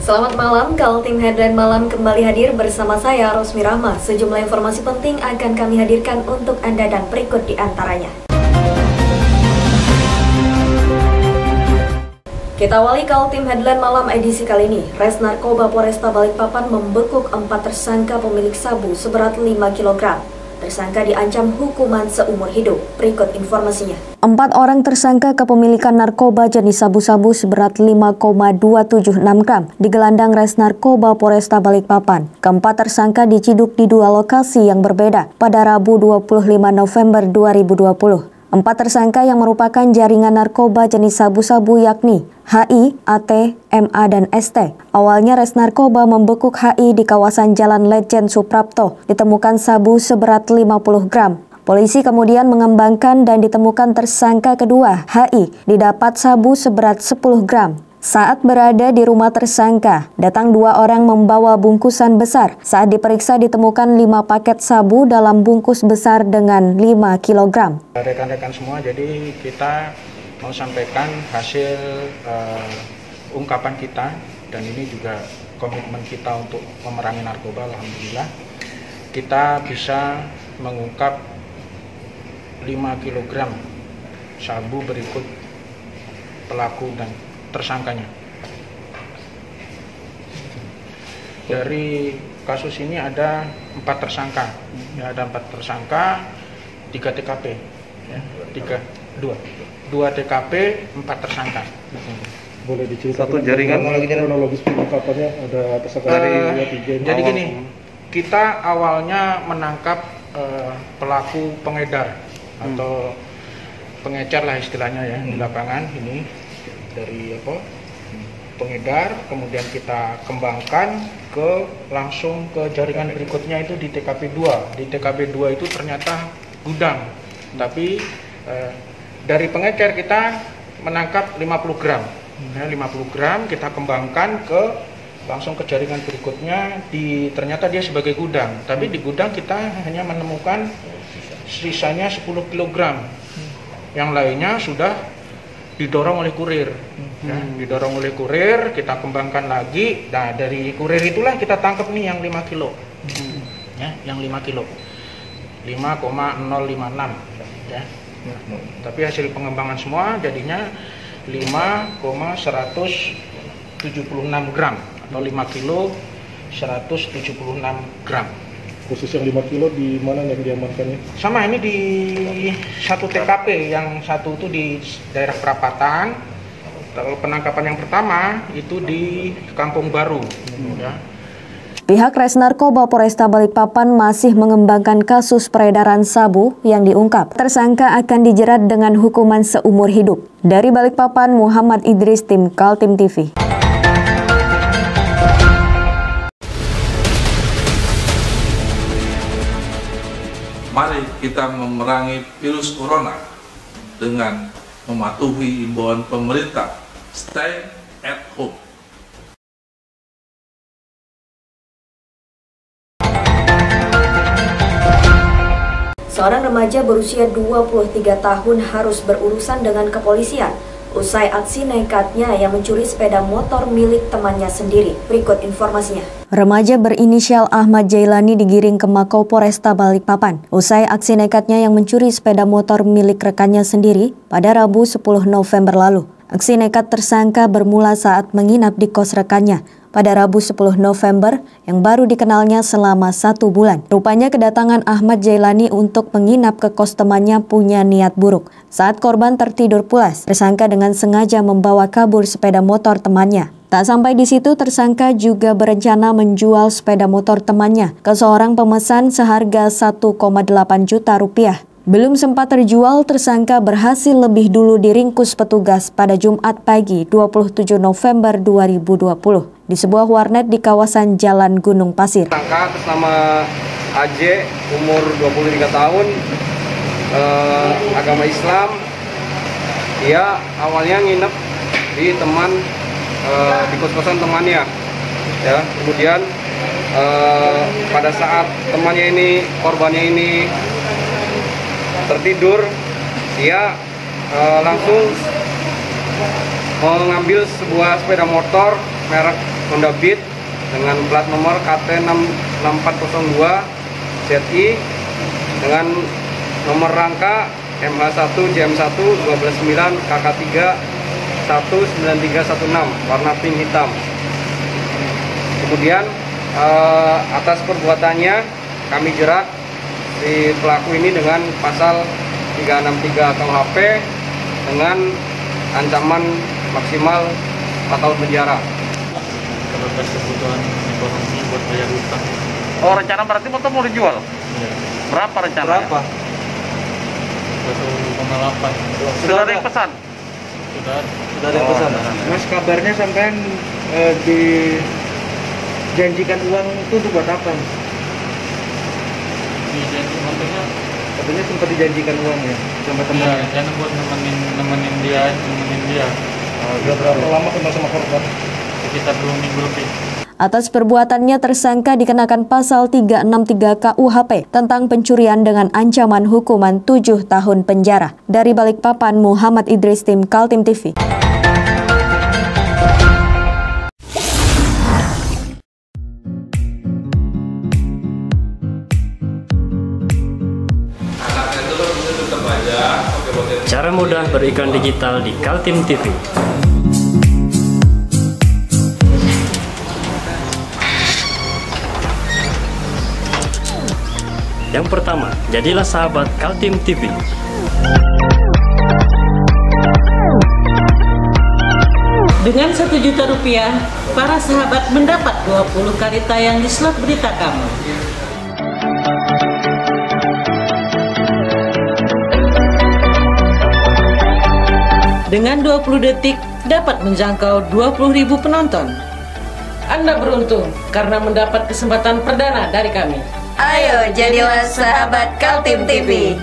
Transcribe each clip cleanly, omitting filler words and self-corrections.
Selamat malam, Kaltim Headline Malam kembali hadir bersama saya, Rosmi Rahma. Sejumlah informasi penting akan kami hadirkan untuk Anda dan berikut di antaranya. Kita awali Kaltim Headline Malam edisi kali ini. Res Narkoba Polresta Balikpapan membekuk 4 tersangka pemilik sabu seberat 5 kg. Tersangka diancam hukuman seumur hidup. Berikut informasinya. 4 orang tersangka kepemilikan narkoba jenis sabu-sabu seberat 5,276 gram digelandang Res Narkoba Polresta Balikpapan. Keempat tersangka diciduk di 2 lokasi yang berbeda pada Rabu 25 November 2020. 4 tersangka yang merupakan jaringan narkoba jenis sabu-sabu yakni HI, AT, MA, dan ST. Awalnya Res Narkoba membekuk HI di kawasan Jalan Lejen Suprapto, ditemukan sabu seberat 50 gram. Polisi kemudian mengembangkan dan ditemukan tersangka kedua, HI, didapat sabu seberat 10 gram. Saat berada di rumah tersangka, datang 2 orang membawa bungkusan besar. Saat diperiksa ditemukan 5 paket sabu dalam bungkus besar dengan 5 kg. Rekan-rekan semua, jadi kita mau sampaikan hasil ungkapan kita, dan ini juga komitmen kita untuk memerangi narkoba. Alhamdulillah kita bisa mengungkap 5 kg sabu berikut pelaku dan tersangkanya. Dari kasus ini ada 4 tersangka, ya, ada 4 tersangka, 3 TKP, ya, 2 TKP, 4 tersangka. Boleh diceritakan satu jaringan kronologis pengungkapannya, ada tersangka dari 3. Jadi gini, kita awalnya menangkap pelaku pengedar atau pengecer lah istilahnya, ya, di lapangan ini. Dari pengedar, kemudian kita kembangkan langsung ke jaringan berikutnya itu di TKP 2. Di TKP 2 itu ternyata gudang, tapi dari pengecer kita menangkap 50 gram. 50 gram kita kembangkan langsung ke jaringan berikutnya, ternyata dia sebagai gudang, tapi di gudang kita hanya menemukan sisanya 10 kg. Yang lainnya sudah didorong oleh kurir, ya, didorong oleh kurir, kita kembangkan lagi. Nah, dari kurir itulah kita tangkap nih yang 5 kilo, ya, yang 5 kilo, 5,056, ya. Tapi hasil pengembangan semua jadinya 5,176 gram atau 5 kilo 176 gram. Khusus yang 5 kilo di mana yang diamankannya? Sama, ini di satu TKP, yang satu itu di daerah perapatan. Penangkapan yang pertama itu di Kampung Baru. Ya. Pihak Res Narkoba Polresta Balikpapan masih mengembangkan kasus peredaran sabu yang diungkap. Tersangka akan dijerat dengan hukuman seumur hidup. Dari Balikpapan, Muhammad Idris, tim Kaltim TV. Mari kita memerangi virus corona dengan mematuhi imbauan pemerintah. Stay at home. Seorang remaja berusia 23 tahun harus berurusan dengan kepolisian usai aksi nekatnya yang mencuri sepeda motor milik temannya sendiri. Berikut informasinya. Remaja berinisial Ahmad Jailani digiring ke Mako Polresta Balikpapan usai aksi nekatnya yang mencuri sepeda motor milik rekannya sendiri pada Rabu 10 November lalu. Aksi nekat tersangka bermula saat menginap di kos rekannya pada Rabu 10 November yang baru dikenalnya selama 1 bulan. Rupanya kedatangan Ahmad Jailani untuk menginap ke kos temannya punya niat buruk. Saat korban tertidur pulas, tersangka dengan sengaja membawa kabur sepeda motor temannya. Tak sampai di situ, tersangka juga berencana menjual sepeda motor temannya ke seorang pemesan seharga 1,8 juta rupiah. Belum sempat terjual, tersangka berhasil lebih dulu diringkus petugas pada Jumat pagi 27 November 2020 di sebuah warnet di kawasan Jalan Gunung Pasir. Tersangka atas nama AJ, umur 23 tahun, agama Islam. Dia awalnya nginep di di kos-kosan temannya, ya. Kemudian pada saat temannya ini, korbannya ini tertidur, dia langsung mengambil sebuah sepeda motor merek Honda Beat dengan plat nomor KT6402 ZI dengan nomor rangka MH1 JM1 129 KK3 19316 warna pink hitam. Kemudian atas perbuatannya kami jerat si pelaku ini dengan pasal 363 KUHP dengan ancaman maksimal 4 tahun penjara. Terlepas kebutuhan ekonomi buat bayar utang. Oh, rencana berarti motor mau dijual? Iya. Berapa rencana? Berapa? 1,8. Sudah ada yang pesan? Sudah. Sudah ada yang pesan? Mas, kabarnya sampean dijanjikan uang itu untuk buat apa? Jadi maksudnya Katanya sempat dijanjikan uang ya sama iya, teman. rencana buat nemenin dia. Sudah berapa lama kenal sama korban? Sekitar 2 minggu lebih. Atas perbuatannya tersangka dikenakan pasal 363 KUHP tentang pencurian dengan ancaman hukuman 7 tahun penjara. Dari Balikpapan, Muhammad Idris, tim Kaltim TV. Cara mudah beriklan digital di Kaltim TV. Yang pertama, jadilah sahabat Kaltim TV. Dengan Rp1 juta, para sahabat mendapat 20 kali tayang di slot berita kamu. Dengan 20 detik dapat menjangkau 20.000 penonton. Anda beruntung karena mendapat kesempatan perdana dari kami. Ayo jadilah sahabat Kaltim TV.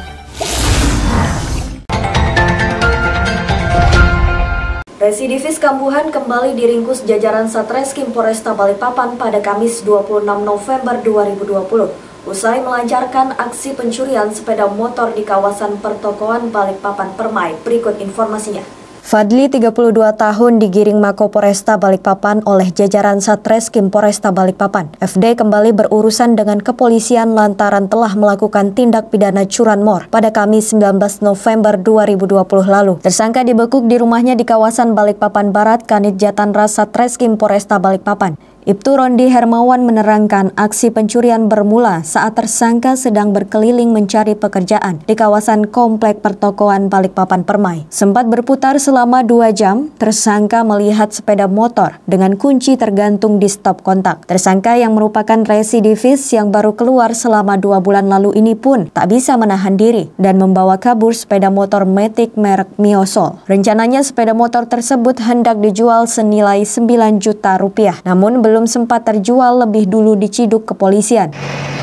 Residivis kambuhan kembali diringkus jajaran Satreskrim Polresta Balikpapan pada Kamis 26 November 2020. Usai melancarkan aksi pencurian sepeda motor di kawasan pertokoan Balikpapan Permai. Berikut informasinya. Fadli, 32 tahun, digiring Mako Polresta Balikpapan oleh jajaran Satreskrim Polresta Balikpapan. FD kembali berurusan dengan kepolisian lantaran telah melakukan tindak pidana curanmor pada Kamis 19 November 2020 lalu. Tersangka dibekuk di rumahnya di kawasan Balikpapan Barat, Kanit Jatanras Satreskrim Polresta Balikpapan. Ibtu Rondi Hermawan menerangkan aksi pencurian bermula saat tersangka sedang berkeliling mencari pekerjaan di kawasan Komplek Pertokoan Balikpapan Permai. Sempat berputar selama 2 jam, tersangka melihat sepeda motor dengan kunci tergantung di stop kontak. Tersangka yang merupakan residivis yang baru keluar selama 2 bulan lalu ini pun tak bisa menahan diri dan membawa kabur sepeda motor Matic merek Miosol. Rencananya sepeda motor tersebut hendak dijual senilai 9 juta rupiah, namun belum sempat terjual lebih dulu diciduk kepolisian.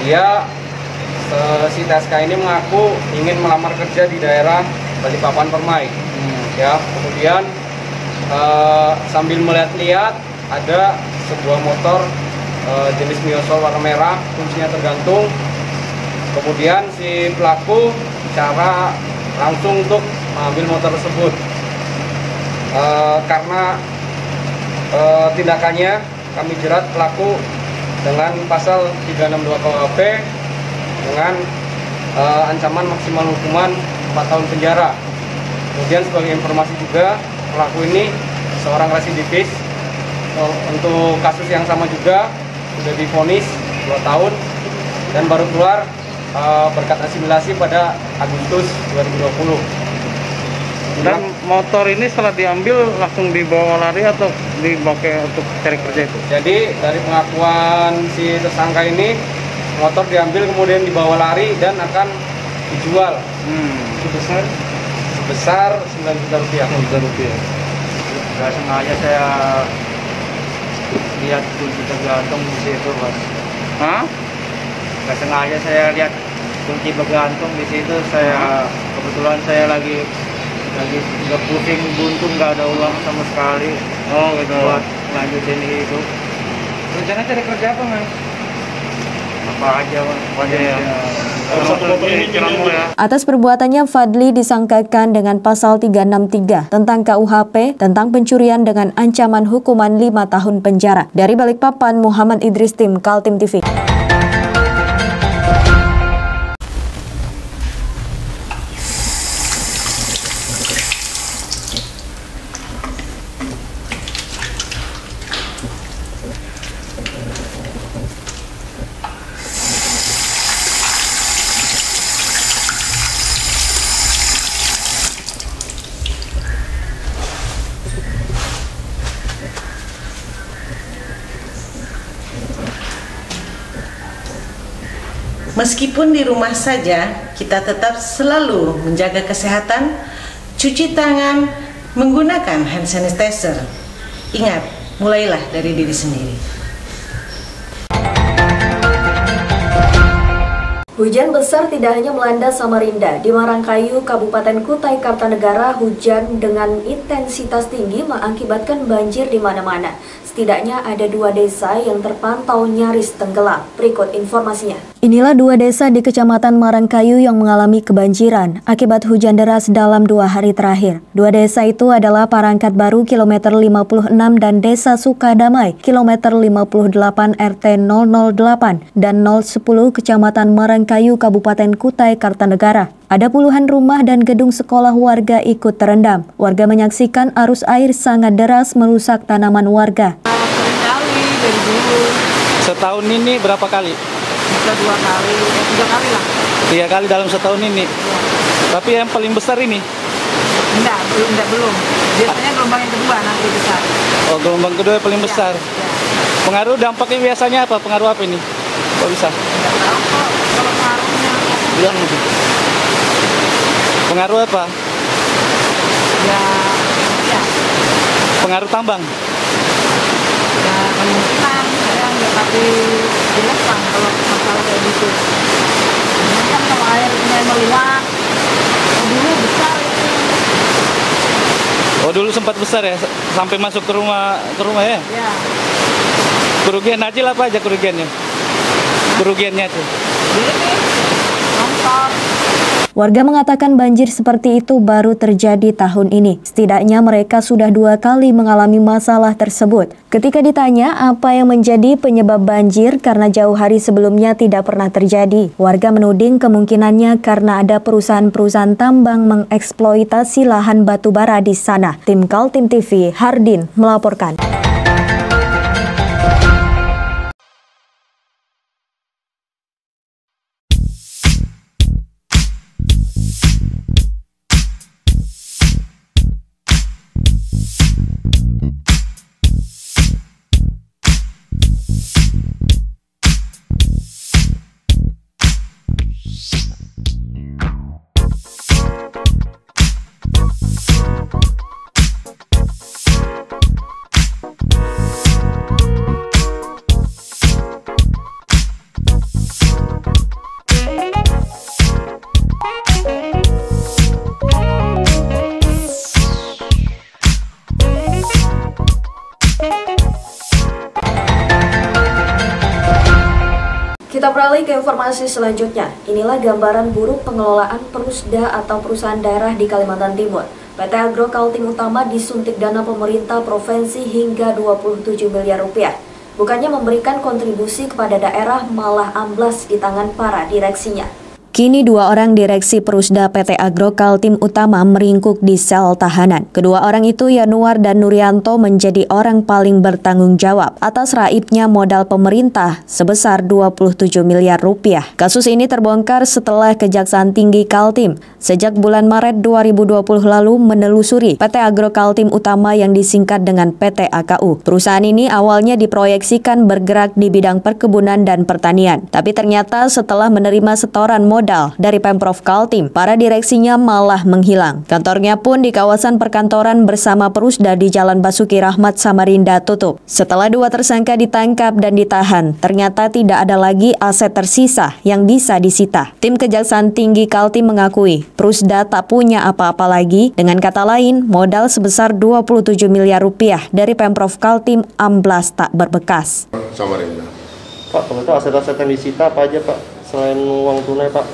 Dia si TSK ini mengaku ingin melamar kerja di daerah Balikpapan Permai. Ya, kemudian sambil melihat-lihat ada sebuah motor jenis Miosol warna merah, kuncinya tergantung. Kemudian si pelaku cara langsung untuk mengambil motor tersebut. Karena tindakannya kami jerat pelaku dengan pasal 362 KUHP dengan ancaman maksimal hukuman 4 tahun penjara. Kemudian sebagai informasi juga, pelaku ini seorang residivis. Untuk kasus yang sama juga sudah divonis 2 tahun dan baru keluar berkat asimilasi pada Agustus 2020. Dan motor ini setelah diambil langsung dibawa lari atau dipakai untuk cari kerja itu? Jadi dari pengakuan si tersangka ini, motor diambil kemudian dibawa lari dan akan dijual. Sebesar 9 juta rupiah. 9 juta rupiah. Gak sengaja saya lihat kunci tergantung di situ, Mas. Hah? Gak sengaja saya lihat kunci bergantung di situ. Kebetulan saya lagi nggak pusing, buntu, nggak ada uang sama sekali. Oh gitu. Buat lanjutin hidup. Rencana cari kerja apa, Mas? Apa aja, Mas. Iya. Atas perbuatannya, Fadli disangkakan dengan pasal 363 tentang KUHP tentang pencurian dengan ancaman hukuman 5 tahun penjara. Dari Balikpapan, Muhammad Idris, tim Kaltim TV. Meskipun di rumah saja, kita tetap selalu menjaga kesehatan, cuci tangan, menggunakan hand sanitizer. Ingat, mulailah dari diri sendiri. Hujan besar tidak hanya melanda Samarinda. Di Marangkayu, Kabupaten Kutai Kartanegara, hujan dengan intensitas tinggi mengakibatkan banjir di mana-mana. Setidaknya ada 2 desa yang terpantau nyaris tenggelam. Berikut informasinya. Inilah 2 desa di Kecamatan Marangkayu yang mengalami kebanjiran akibat hujan deras dalam 2 hari terakhir. 2 desa itu adalah Parangkat Baru kilometer 56 dan Desa Sukadamai kilometer 58 RT 008 dan 010 Kecamatan Marangkayu Kabupaten Kutai Kartanegara. Ada puluhan rumah dan gedung sekolah warga ikut terendam. Warga menyaksikan arus air sangat deras merusak tanaman warga. Seringkali dari dulu. Setahun ini berapa kali? Bisa 2 kali, 3 kali lah. 3 kali dalam setahun ini. Tapi yang paling besar ini? Enggak, belum. Biasanya gelombang yang kedua nanti besar. Oh, gelombang kedua yang paling besar. Ya. Pengaruh dampaknya biasanya apa? Pengaruh apa ini? Kok bisa? Enggak tahu kok kalau pengaruhnya. Bilang pengaruh apa? Ya. Pengaruh tambang? Ya kemungkinan saya nggak tapi jelas bang kalau masalah kayak gitu. Ini kan kalau air mulai meluap, dulu besar itu. Oh, dulu sempat besar ya, sampai masuk ke rumah ya? Ya. Kerugian aja apa aja kerugiannya? Kerugiannya tuh? Ini nonton. Warga mengatakan banjir seperti itu baru terjadi tahun ini. Setidaknya mereka sudah 2 kali mengalami masalah tersebut. Ketika ditanya apa yang menjadi penyebab banjir karena jauh hari sebelumnya tidak pernah terjadi, warga menuding kemungkinannya karena ada perusahaan-perusahaan tambang mengeksploitasi lahan batu bara di sana. Tim Kaltim TV, Hardin melaporkan. Kita beralih ke informasi selanjutnya. Inilah gambaran buruk pengelolaan Perusda atau perusahaan daerah di Kalimantan Timur. PT Agro Kaltim Utama disuntik dana pemerintah provinsi hingga 27 miliar rupiah. Bukannya memberikan kontribusi kepada daerah, malah amblas di tangan para direksinya. Kini 2 orang direksi Perusda PT Agro Kaltim Utama meringkuk di sel tahanan. Kedua orang itu, Yanuar dan Nurianto, menjadi orang paling bertanggung jawab atas raibnya modal pemerintah sebesar 27 miliar rupiah. Kasus ini terbongkar setelah Kejaksaan Tinggi Kaltim sejak bulan Maret 2020 lalu menelusuri PT Agro Kaltim Utama yang disingkat dengan PT AKU. Perusahaan ini awalnya diproyeksikan bergerak di bidang perkebunan dan pertanian. Tapi ternyata setelah menerima setoran modal dari Pemprov Kaltim, para direksinya malah menghilang. Kantornya pun di kawasan perkantoran bersama Perusda di Jalan Basuki Rahmat, Samarinda tutup. Setelah 2 tersangka ditangkap dan ditahan, ternyata tidak ada lagi aset tersisa yang bisa disita. Tim Kejaksaan Tinggi Kaltim mengakui Perusda tak punya apa-apa lagi. Dengan kata lain, modal sebesar 27 miliar rupiah dari Pemprov Kaltim amblas tak berbekas. Samarinda. Pak, kalau itu aset-aset yang disita apa aja Pak? selain uang tunai Pak?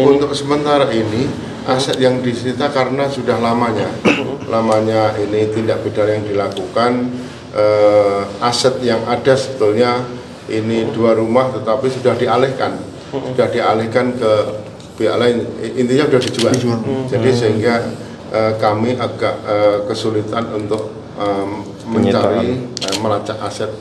Untuk sementara ini aset yang disita karena sudah lamanya ini tindak pidana yang dilakukan, aset yang ada sebetulnya ini 2 rumah tetapi sudah dialihkan ke pihak lain, intinya sudah dijual. Jadi sehingga kami agak kesulitan untuk mencari melacak aset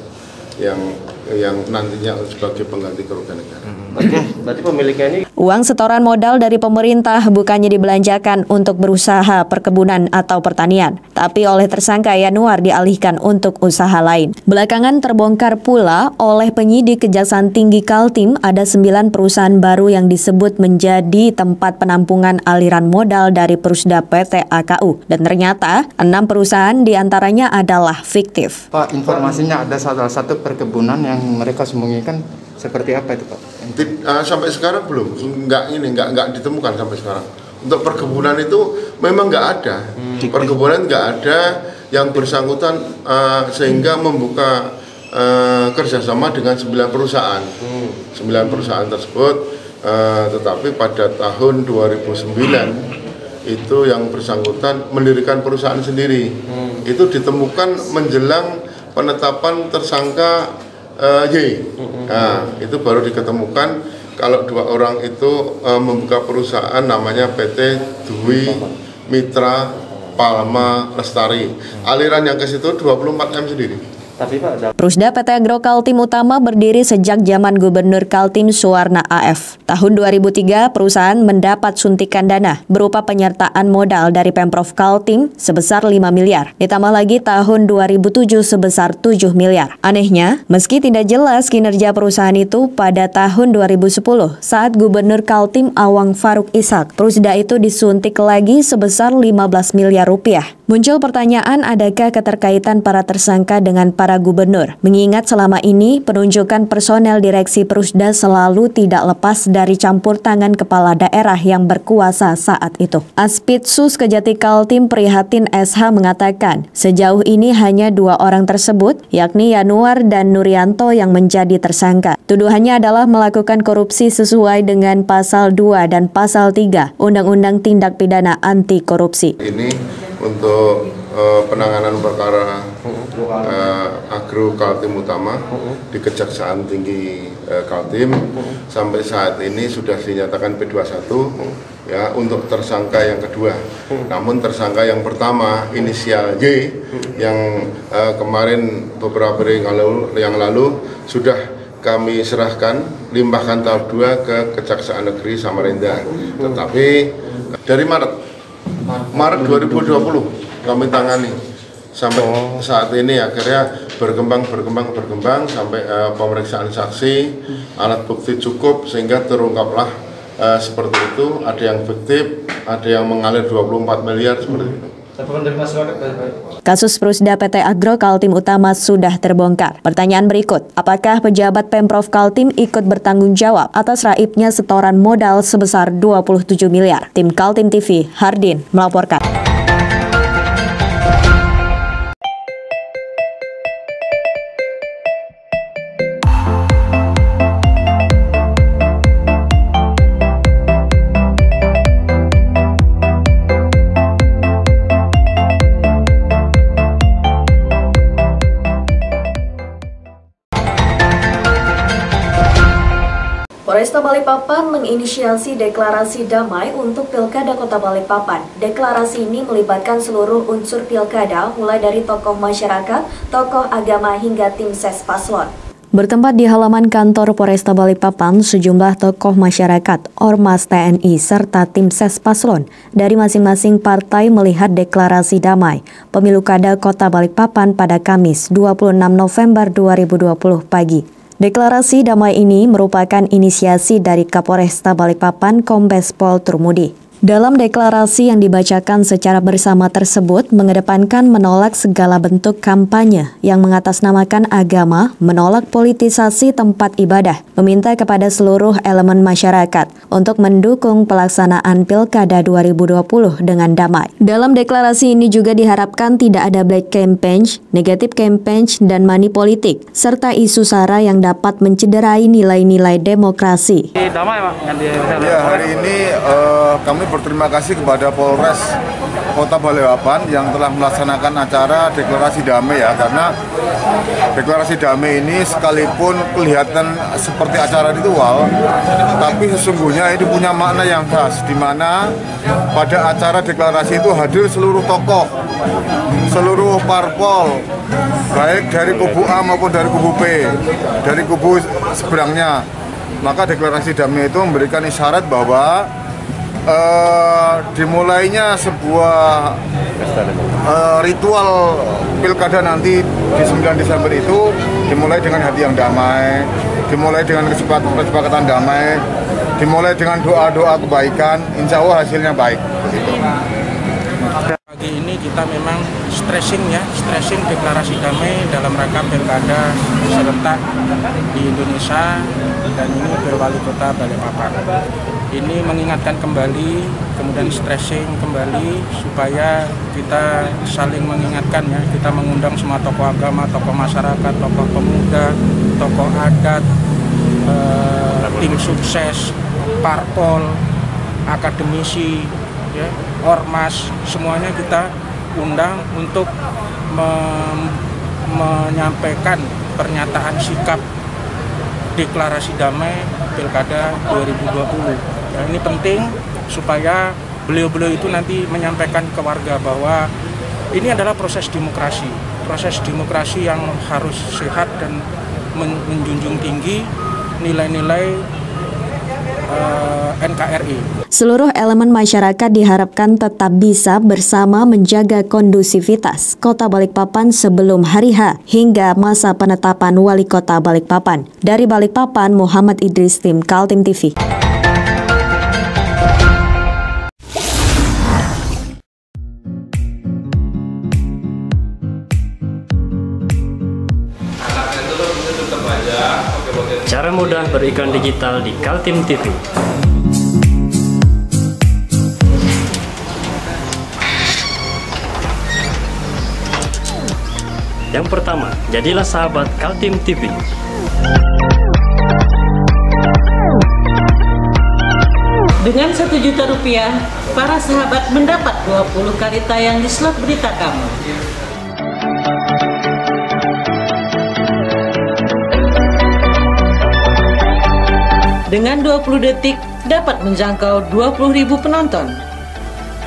yang nantinya sebagai pengganti kerugian negara. Oke, berarti pemiliknya ini Uang setoran modal dari pemerintah bukannya dibelanjakan untuk berusaha perkebunan atau pertanian, tapi oleh tersangka Yanuar dialihkan untuk usaha lain. Belakangan terbongkar pula oleh penyidik Kejaksaan Tinggi Kaltim ada 9 perusahaan baru yang disebut menjadi tempat penampungan aliran modal dari Prusda PT AKU. Dan ternyata 6 perusahaan diantaranya adalah fiktif. Pak, informasinya ada salah satu perkebunan yang mereka sembunyikan, seperti apa itu Pak? Sampai sekarang belum, nggak ditemukan sampai sekarang. Untuk perkebunan itu memang nggak ada, perkebunan nggak ada yang bersangkutan sehingga membuka kerjasama dengan 9 perusahaan. 9 perusahaan tersebut, tetapi pada tahun 2009 itu yang bersangkutan mendirikan perusahaan sendiri. Itu ditemukan menjelang penetapan tersangka Y. Nah, itu baru diketemukan kalau 2 orang itu membuka perusahaan namanya PT Dwi Mitra Palma Lestari. Aliran yang ke situ 24M sendiri. Prusda PT Agro Kaltim Utama berdiri sejak zaman Gubernur Kaltim Suwarna AF. Tahun 2003, perusahaan mendapat suntikan dana berupa penyertaan modal dari Pemprov Kaltim sebesar 5 miliar. Ditambah lagi tahun 2007 sebesar 7 miliar. Anehnya, meski tidak jelas kinerja perusahaan itu pada tahun 2010 saat Gubernur Kaltim Awang Faruk Ishak, Prusda itu disuntik lagi sebesar 15 miliar rupiah. Muncul pertanyaan, adakah keterkaitan para tersangka dengan para gubernur? Mengingat selama ini penunjukan personel direksi Prusda selalu tidak lepas dari campur tangan kepala daerah yang berkuasa saat itu. Aspidsus Kejati Kaltim Prihatin SH mengatakan, sejauh ini hanya 2 orang tersebut, yakni Yanuar dan Nurianto yang menjadi tersangka. Tuduhannya adalah melakukan korupsi sesuai dengan Pasal 2 dan Pasal 3 Undang-Undang Tindak Pidana Anti Korupsi. Ini untuk penanganan perkara Agro Kaltim Utama di Kejaksaan Tinggi Kaltim sampai saat ini sudah dinyatakan P21 ya untuk tersangka yang kedua. Namun tersangka yang pertama inisial Y yang kemarin beberapa hari yang lalu sudah kami serahkan limpahkan tahap 2 ke Kejaksaan Negeri Samarinda. Tetapi dari Maret 2020 kami tangani sampai saat ini akhirnya berkembang sampai pemeriksaan saksi, alat bukti cukup sehingga terungkaplah seperti itu. Ada yang fiktif, ada yang mengalir 24 miliar seperti itu. Kasus Prusda PT Agro Kaltim Utama sudah terbongkar. Pertanyaan berikut, apakah pejabat Pemprov Kaltim ikut bertanggung jawab atas raibnya setoran modal sebesar 27 miliar? Tim Kaltim TV, Hardin, melaporkan. Polresta Balikpapan menginisiasi deklarasi damai untuk Pilkada Kota Balikpapan. Deklarasi ini melibatkan seluruh unsur pilkada, mulai dari tokoh masyarakat, tokoh agama hingga tim ses paslon. Bertempat di halaman kantor Polresta Balikpapan, sejumlah tokoh masyarakat, Ormas TNI, serta tim ses paslon dari masing-masing partai melihat deklarasi damai Pemilu Kada Kota Balikpapan pada Kamis 26 November 2020 pagi. Deklarasi damai ini merupakan inisiasi dari Kapolresta Balikpapan Kombes Pol Turmudi. Dalam deklarasi yang dibacakan secara bersama tersebut mengedepankan menolak segala bentuk kampanye yang mengatasnamakan agama, menolak politisasi tempat ibadah, meminta kepada seluruh elemen masyarakat untuk mendukung pelaksanaan Pilkada 2020 dengan damai. Dalam deklarasi ini juga diharapkan tidak ada black campaign, negatif campaign, dan money politik, serta isu sara yang dapat mencederai nilai-nilai demokrasi. Damai, Pak. Ya, hari ini kami berterima kasih kepada Polres Kota Balikpapan yang telah melaksanakan acara deklarasi damai ya, karena deklarasi damai ini sekalipun kelihatan seperti acara ritual, tapi sesungguhnya itu punya makna yang khas, di mana pada acara deklarasi itu hadir seluruh tokoh, seluruh parpol, baik dari kubu A maupun dari kubu B, dari kubu seberangnya. Maka deklarasi damai itu memberikan isyarat bahwa dimulainya sebuah ritual pilkada nanti di 9 Desember itu dimulai dengan hati yang damai, dimulai dengan kesepakatan damai, dimulai dengan doa-doa kebaikan, insya Allah hasilnya baik. Pagi ini kita memang stressing deklarasi damai dalam rangka pilkada serentak di Indonesia, dan ini Wali Kota Balikpapan. Ini mengingatkan kembali, kemudian stressing kembali supaya kita saling mengingatkan ya. Kita mengundang semua tokoh agama, tokoh masyarakat, tokoh pemuda, tokoh adat, tim sukses, parpol, akademisi, ya, ormas, semuanya kita undang untuk menyampaikan pernyataan sikap deklarasi damai Pilkada 2020. Ya, ini penting supaya beliau-beliau itu nanti menyampaikan ke warga bahwa ini adalah proses demokrasi yang harus sehat dan menjunjung tinggi nilai-nilai NKRI. Seluruh elemen masyarakat diharapkan tetap bisa bersama menjaga kondusivitas Kota Balikpapan sebelum hari H hingga masa penetapan Wali Kota Balikpapan. Dari Balikpapan, Muhammad Idris, tim Kaltim TV. Cara mudah beriklan digital di Kaltim TV. Yang pertama, jadilah sahabat Kaltim TV. Dengan Rp1.000.000, para sahabat mendapat 20 kali tayang di slot berita kamu. Dengan 20 detik dapat menjangkau 20.000 penonton.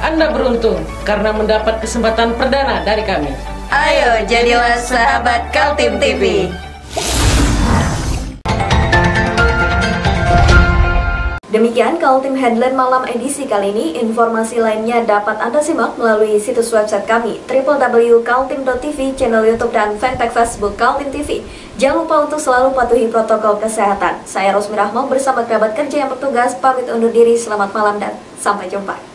Anda beruntung karena mendapat kesempatan perdana dari kami. Ayo jadilah sahabat Kaltim TV. Demikian Kaltim Headline Malam edisi kali ini. Informasi lainnya dapat Anda simak melalui situs website kami www.kaltim.tv, channel YouTube dan fanpage Facebook Kaltim TV. Jangan lupa untuk selalu patuhi protokol kesehatan. Saya Rosmi Rahma bersama kerabat kerja yang bertugas pamit undur diri. Selamat malam dan sampai jumpa.